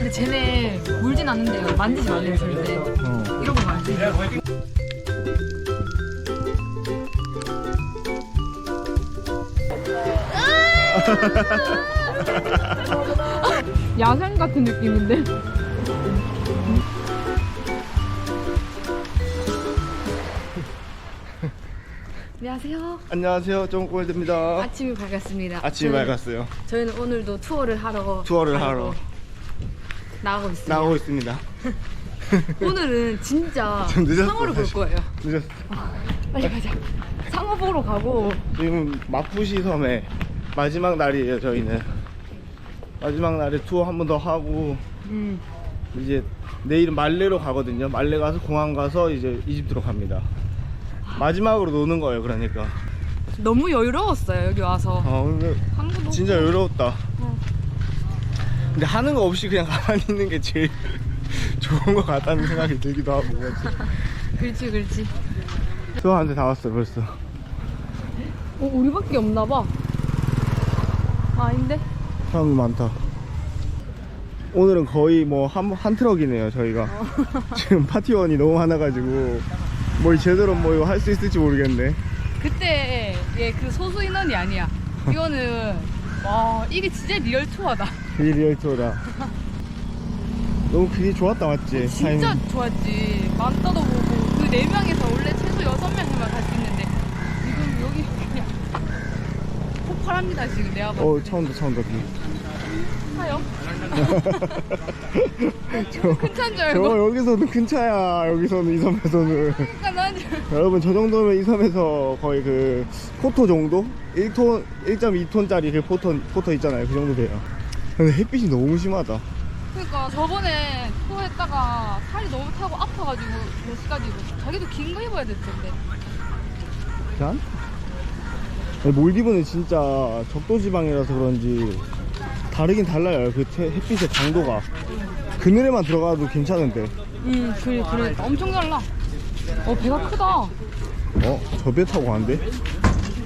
근데 쟤네 물진 않는데요. 만지지 말래요 절대. 이러고 가야지. 야생 같은 느낌인데. 안녕하세요. 안녕하세요. 쫑골드입니다. 아침이 밝았습니다. 아침이 밝았어요. 저희는 오늘도 투어를 하러 나가고 있습니다. 나오고 있습니다. 오늘은 진짜 좀 늦었어, 상어를 볼 사실. 거예요. 늦었어. 빨리 가자. 상어 보러 가고. 지금 마푸시 섬의 마지막 날이에요. 저희는 마지막 날에 투어 한 번 더 하고 이제 내일은 말레로 가거든요. 말레 가서 공항 가서 이제 이집트로 갑니다. 마지막으로 노는 거예요. 그러니까 너무 여유로웠어요 여기 와서. 근데 한국도 진짜 여유로웠다. 근데 하는 거 없이 그냥 가만히 있는 게 제일 좋은 것 같다는 생각이 들기도 하고. 그렇지. 투어한테 다 왔어 벌써. 우리밖에 없나 봐. 아닌데? 사람이 많다. 오늘은 거의 뭐 한 트럭이네요 저희가. 지금 파티원이 너무 많아가지고 뭐 제대로 뭐 이거 할 수 있을지 모르겠네. 그때 얘 그 소수 인원이 아니야. 이거는 와 이게 진짜 리얼 투어다. 리얼 투어다. 너무 그게 좋았다 맞지? 진짜 타이밍. 좋았지. 맘따도 보고 그 4명에서 원래 최소 6명이면 갈 수 있는데 지금 여기 그냥 폭발합니다 지금 내가 봤을 때. 처음 더 차요? 큰 차인 줄 알고. 저거 여기서는 큰 차야. 여기서는 이 섬에서는. 그러니까 난 여러분 저 정도면 이 섬에서 거의 그 포토 정도? 1.2톤짜리 그 포터 있잖아요. 그 정도 돼요. 근데 햇빛이 너무 심하다. 그러니까 저번에 투어 했다가 살이 너무 타고 아파가지고 몇 시까지 입었어. 자기도 긴 거 입어야 될 텐데. 짠? 몰디브는 진짜 적도지방이라서 그런지 다르긴 달라요. 그 햇빛의 강도가. 그늘에만 들어가도 괜찮은데. 그래. 엄청 달라. 배가 크다. 저 배 타고 가는데?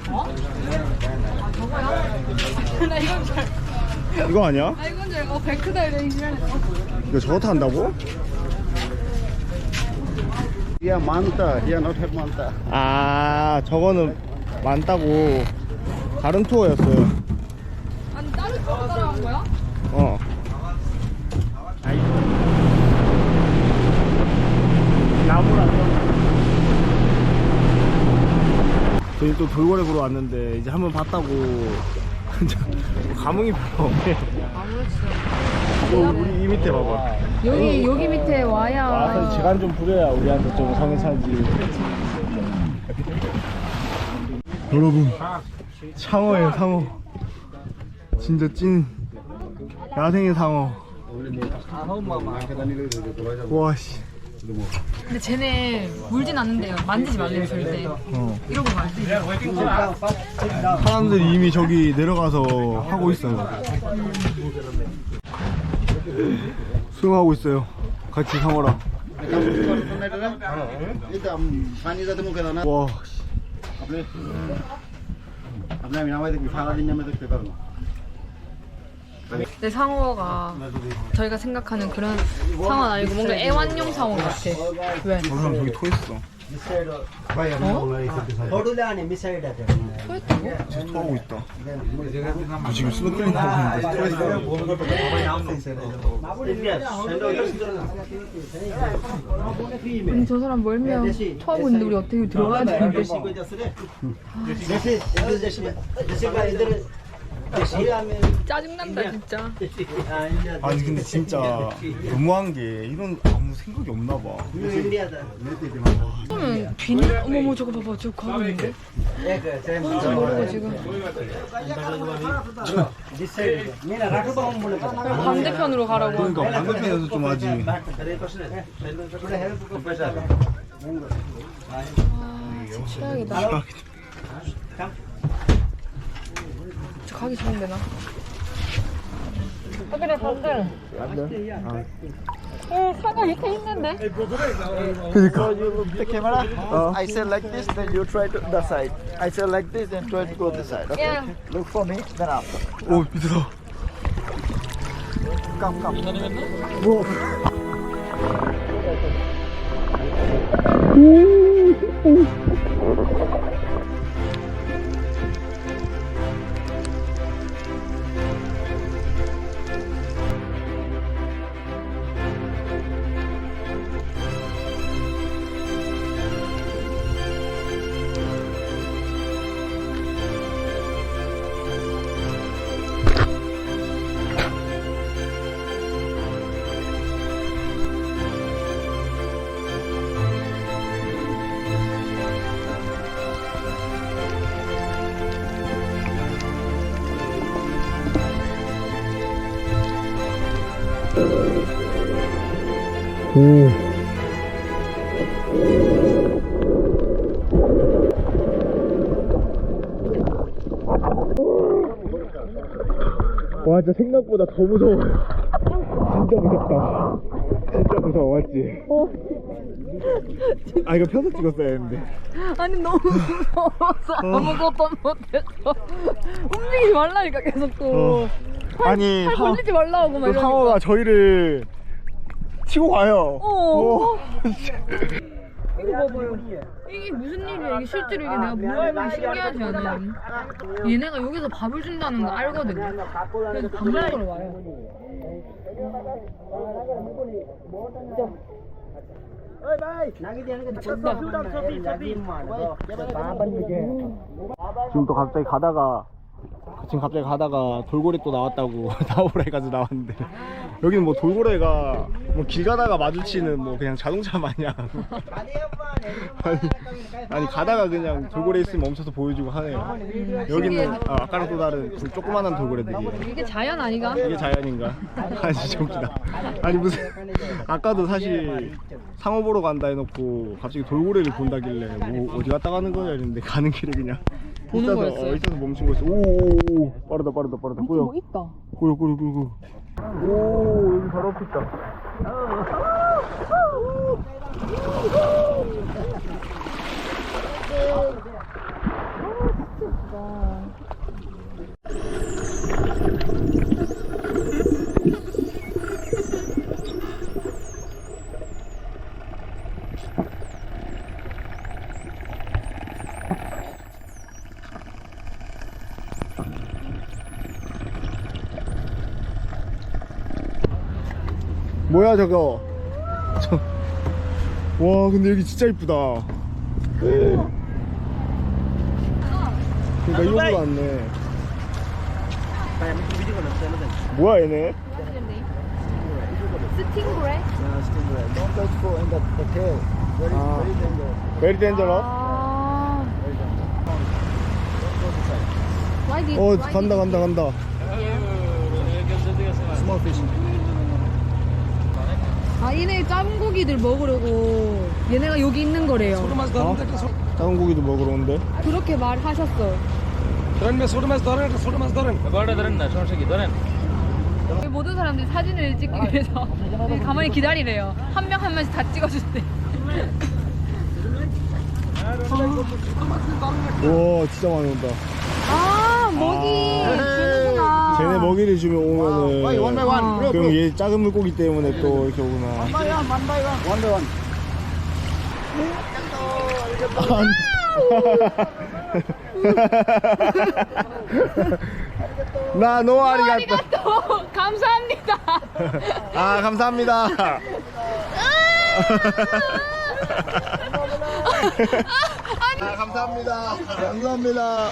아, 저거야? 나 이건 줄 알고. 이거 아니야? 아, 이건 줄 알고. 배 크다 이러기는. 이거 저거 탄다고? Yeah, Manta. Here not have Manta. 아, 저거는 많다고. 다른 투어였어요. 아니, 다른 투어 따라간 거야? 저희 또 돌고래 보러 왔는데 이제 한번 봤다고 감흥이 별로 없네. 아무렇지. 우리 이 밑에 봐봐. 여기 밑에 와야. 와서 시간 좀 부려야 우리한테 좀 성에 차지. 여러분, 상어예요, 상어. 진짜 찐 야생의 상어. 와 씨. 근데 쟤네 물진 않는데요. 만지지 말래요 절대. 이러고 가야지. 사람들이 이미 저기 내려가서 하고 있어요. 수영하고 있어요. 같이 상어랑. 와 씨. 근데 상어가 저희가 생각하는 그런 상어는 아니고 뭔가 애완용 상어 같아. 왜? 저 사람 저기 토했어. 토했다고? 쟤 토하고 있다. 지금 스노클링 하고 있는데 토했어. 아니 저 사람 멀면 토하고 있는데 우리 어떻게 들어가야 되는데. 짜증난다 진짜. 아니 근데 진짜 너무한 게 이런 아무 생각이 없나 봐. 그러면 비닐? 어머머 저거 봐봐 저거 가고 있는데? 뭔지 모르고 지금 반대편으로 가라고. 그러니까 반대편에서 좀 하지. 진짜 최악이다. 저 가기 좋은데 나. 그래 반대. 사과 밑에 있는데? 그러니까. The camera. I say like this, then you try to the side. I say like this, then try to go this side. Okay. Yeah. Look for me, then after. 오 밑에서. 뭐? 오. 와, 진짜 생각보다 더 무서워. 진짜 무섭다. 진짜 무서워, 맞지? 아, 이거 펴서 찍었어야 했는데. 아니 너무 무서워서 아무것도 못했어. 움직이지 말라니까 계속 또. 아니, 팔 벌리지 말라고 막 이러니까. 상어가 저희를 치고 가요. 이거 봐봐요. 이게 무슨 일이야? 이게 실제로 이게 내가 몰라보니 신기하지 않아? 얘네가 여기서 밥을 준다는 거 알거든요. 그래서 밥 먹으러 와요. 지금 또 갑자기 가다가 돌고래 또 나왔다고 나오라 해가지고 나왔는데, 여기는 뭐 돌고래가 뭐 길 가다가 마주치는 뭐 그냥 자동차 마냥 아니 가다가 그냥 돌고래 있으면 멈춰서 보여주고 하네요. 여기는 아까랑 또 다른 그 조그만한 돌고래들이에요. 이게 자연 아니가? 이게 자연인가? 아니 진짜 웃기다. 아니 무슨 아까도 사실 상어 보러 간다 해놓고 갑자기 돌고래를 본다길래 뭐 어디 갔다 가는 거냐 이랬는데 가는 길에 그냥 보는 거였어요? 있어서 멈춘 거였어. 오오오 빠르다 밑에 꼬여 뭐 있다. 꼬여 오 여기 바로 앞에 있다. 뭐야 저거? 와 근데 여기 진짜 이쁘다. 그러니까 이거보다 낫네. 뭐야 얘네? 스팅그레이? Don't touch for in the tail. Very dangerous. 아. Why did? 어 간다. Small fish. 아 얘네 작은 고기들 먹으려고 얘네가 여기 있는 거래요. 어? 작은 고기도 먹으러 온대. 그렇게 말하셨어. 여기 모든 사람들이 사진을 찍기 위해서 여기 가만히 기다리래요. 한 명 한 명씩 다 찍어준대. 와 진짜 많이 온다. 아 먹이 주는구나. 쟤네 먹이를 주면 오면은 One by one. 그럼 얘 작은 물고기 때문에 또 이렇게 오구나. One by one. 나 노아리가또. 아리가또 감사합니다. 아 감사합니다. 아 감사합니다. 감사합니다.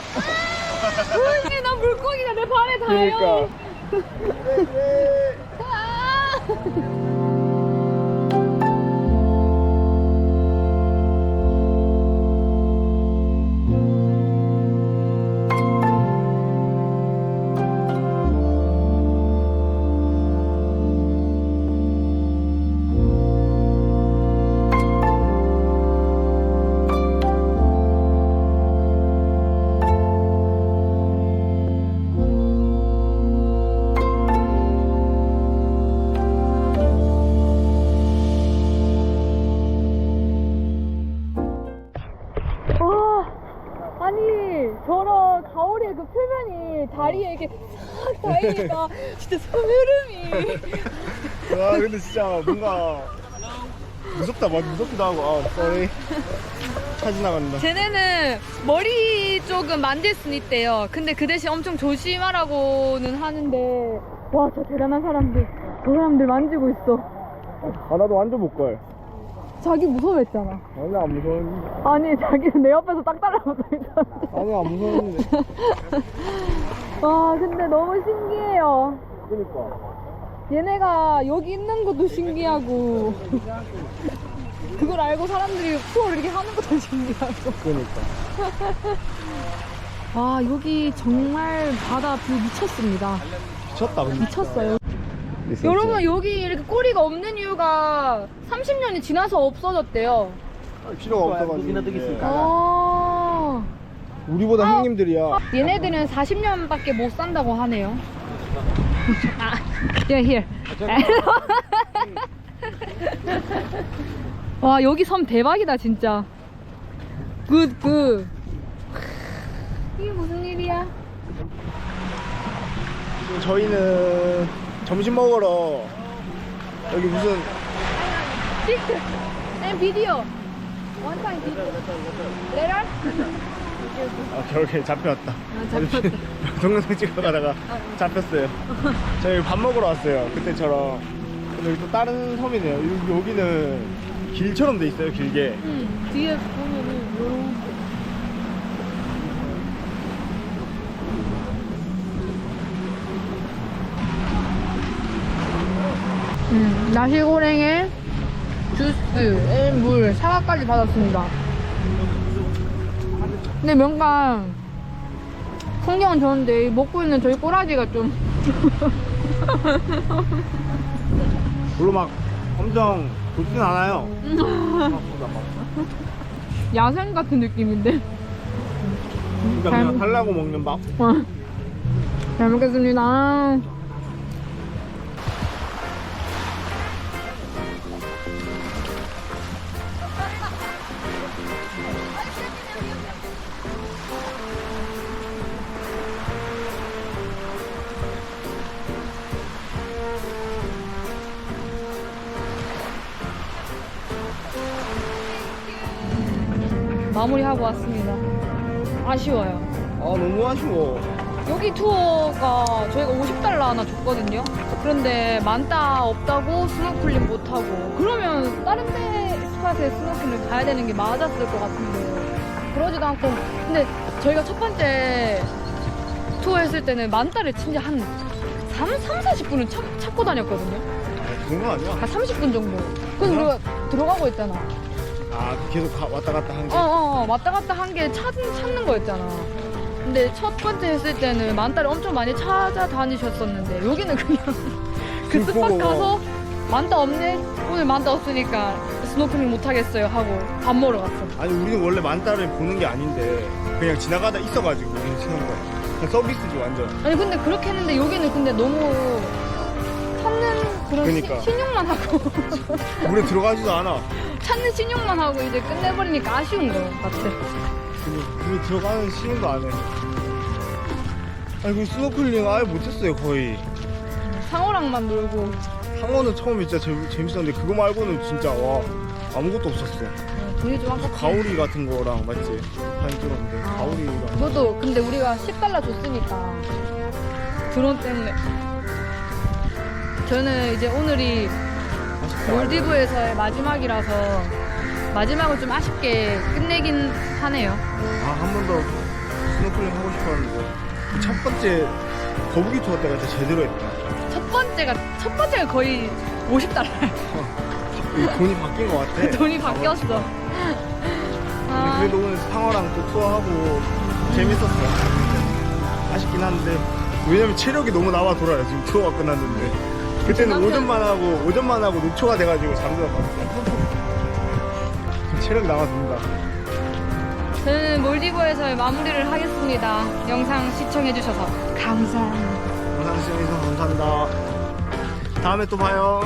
아니 나 물고기가 내 발에 닿아요. 그러니까. 아. 그 표면이 다리에 이렇게 싹 닿으니까 진짜 소름이. 와 근데 진짜 뭔가 무섭다 무섭기도 하고 sorry. 차 지나간다. 쟤네는 머리 쪽은 만질 수는 있대요. 근데 그 대신 엄청 조심하라고는 하는데 와, 저 대단한 사람들. 저 사람들 만지고 있어. 나도 완전 못걸. 자기 무서워했잖아. 아니야 안 무서웠는데. 아니, 자기는 내 옆에서 딱 따라붙어 있었는데. 아니야 안 무서웠는데. 와, 근데 너무 신기해요. 그니까. 얘네가 여기 있는 것도 신기하고 그걸 알고 사람들이 투어를 이렇게 하는 것도 신기하고. 그니까. 와, 여기 정말 바다 뷰 미쳤습니다. 미쳤다 근데. 미쳤어요. 여러분, 여기 이렇게 꼬리가 없는 이유가 30년이 지나서 없어졌대요. 필요가 없어가지고. 아, 우리보다 형님들이야. 얘네들은 40년밖에 못 산다고 하네요. 아, here. 와, 여기 섬 대박이다 진짜. 굿. 이게 무슨 일이야? 저희는 점심 먹으러 여기 무슨 Picture and video. One time video. Later? 결국에 잡혀왔다. 잡혔다. 동영상 찍어 가다가 잡혔어요. 저희 밥 먹으러 왔어요. 그때처럼. 근데 여기 또 다른 섬이네요. 여기는 길처럼 돼 있어요. 길게. 뒤에 보면은 요렇게. 나시고랭에 주스, 물, 사과까지 받았습니다. 근데 뭔가 풍경은 좋은데 먹고 있는 저희 꼬라지가 좀 물론 막 엄청 좋진 않아요. 야생 같은 느낌인데. 그러니까 그냥 달라고 먹는 밥. 잘 먹겠습니다. 마무리하고 왔습니다. 아쉬워요. 너무 아쉬워. 여기 투어가 저희가 50달러 하나 줬거든요. 그런데 만따 없다고 스노클링 못하고, 그러면 다른 데 스팟에 스노클링 가야 되는 게 맞았을 것 같은데 그러지도 않고. 근데 저희가 첫 번째 투어 했을 때는 만따를 진짜 한 40분은 찾고 다녔거든요. 그런 거 아니야? 한 30분 정도. 그래서 우리가 들어가고 있잖아. 계속 왔다 갔다 한 게. 왔다 갔다 한 게 찾는 거였잖아. 근데 첫 번째 했을 때는 만따를 엄청 많이 찾아다니셨었는데 여기는 그냥 그 스팟 가서 만따 없네? 오늘 만따 없으니까 스노클링 못하겠어요 하고 밥 먹으러 갔어. 아니 우리는 원래 만따를 보는 게 아닌데 그냥 지나가다 있어가지고 우리는 치는 거야. 그냥 서비스지 완전. 아니 근데 그렇게 했는데 여기는 근데 너무 찾는 그런 그러니까. 신용만 하고 물에 들어가지도 않아. 찾는 신용만 하고 이제 끝내버리니까 아쉬운 거 같아. 물에 들어가는 시간도 안 해. 아니 그 스노클링 아예 못했어요 거의. 상어랑만 놀고. 상어는 처음에 진짜 재밌었는데 그거 말고는 진짜 와 아무것도 없었어. 돈이 좀 아깝다. 가오리 같은 거랑 맞지? 사진 찍었는데 가오리랑. 그것도 근데 우리가 10달러 줬으니까 드론 때문에. 저는 이제 오늘이 몰디브에서의 마지막이라서 마지막을 좀 아쉽게 끝내긴 하네요. 한 번 더 스노클링 하고 싶었는데 그 첫 번째 거북이 투어 때가 진짜 제대로 했다. 첫 번째가 거의 50달러. 돈이 바뀐 것 같아. 돈이 바뀌었어. 근데 그래도 오늘 상어랑 또 투어하고 재밌었어. 아쉽긴 한데 왜냐면 체력이 너무 나와 돌아요. 지금 투어가 끝났는데 그때는 오전만 하고 녹초가 돼가지고 잠들어봤어. 체력이 나와 돈다. 저는 몰디브에서의 마무리를 하겠습니다. 영상 시청해주셔서 감사합니다. 영상 시청해주셔서 감사합니다. 다음에 또 봐요.